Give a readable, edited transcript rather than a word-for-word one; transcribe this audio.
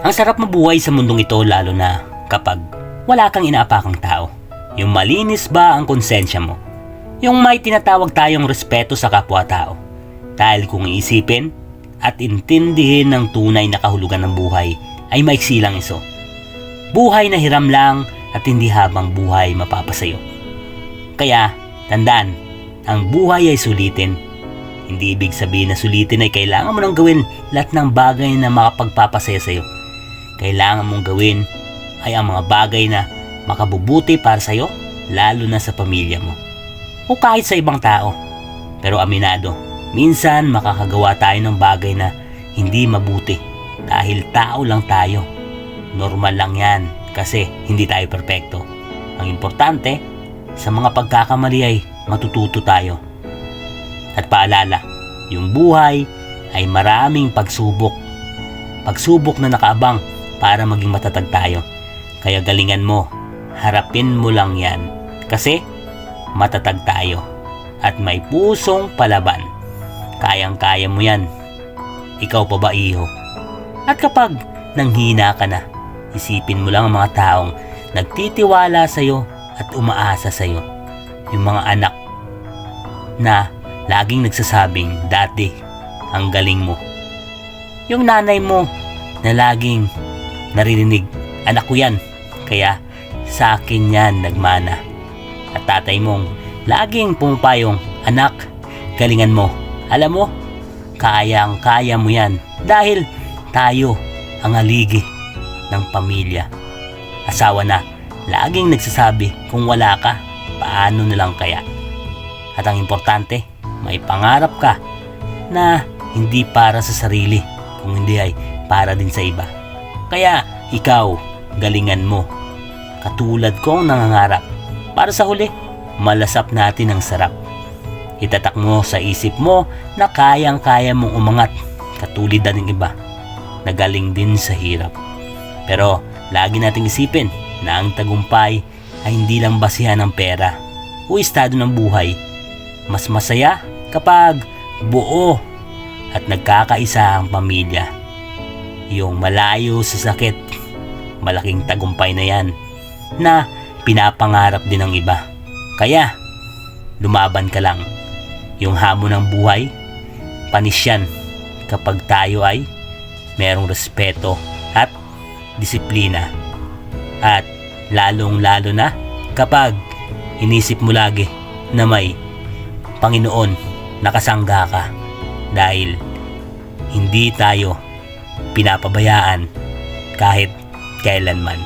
Ang sarap mabuhay sa mundong ito lalo na kapag wala kang inaapakang tao. Yung malinis ba ang konsensya mo? Yung may tinatawag tayong respeto sa kapwa-tao. Dahil kung iisipin at intindihin ng tunay na kahulugan ng buhay ay maiksi lang iso. Buhay na hiram lang at hindi habang buhay mapapasayo. Kaya tandaan, ang buhay ay sulitin. Hindi ibig sabihin na sulitin ay kailangan mo nang gawin lahat ng bagay na makapagpapasaya sa'yo. Kailangan mong gawin ay ang mga bagay na makabubuti para sa'yo, lalo na sa pamilya mo. O kahit sa ibang tao. Pero aminado, minsan makakagawa tayo ng bagay na hindi mabuti dahil tao lang tayo. Normal lang yan kasi hindi tayo perpekto. Ang importante, sa mga pagkakamali ay matututo tayo. At paalala, yung buhay ay maraming pagsubok. Pagsubok na nakaabang para maging matatag tayo. Kaya galingan mo, harapin mo lang yan. Kasi matatag tayo at may pusong palaban. Kayang-kaya mo yan. Ikaw pa ba, iho? At kapag nanghina ka na, isipin mo lang ang mga taong nagtitiwala sa'yo at umaasa sa'yo. Yung mga anak na laging nagsasabing, dati, ang galing mo. Yung nanay mo na laging naririnig, anak ko yan, kaya sa akin yan nagmana. At tatay mong laging pumapayong, anak, galingan mo. Alam mo, kayang-kaya mo yan dahil tayo ang haligi ng pamilya. Asawa na laging nagsasabi, kung wala ka, paano na lang kaya? At ang importante, may pangarap ka na hindi para sa sarili, kung hindi ay para din sa iba. Kaya ikaw, galingan mo. Katulad kong nangangarap. Para sa huli, malasap natin ang sarap. Itatak mo sa isip mo na kayang-kaya mong umangat katulad ng iba na galing din sa hirap. Pero lagi nating isipin na ang tagumpay ay hindi lang basihan ng pera o estado ng buhay. Mas masaya kapag buo at nagkakaisa ang pamilya. Yung malayo sa sakit, malaking tagumpay na yan na pinapangarap din ng iba. Kaya, lumaban ka lang. Yung hamon ng buhay, panis yan kapag tayo ay merong respeto at disiplina. At lalong-lalo na kapag inisip mo lagi na may Panginoon nakasangga ka dahil hindi tayo pinapabayaan kahit kailanman.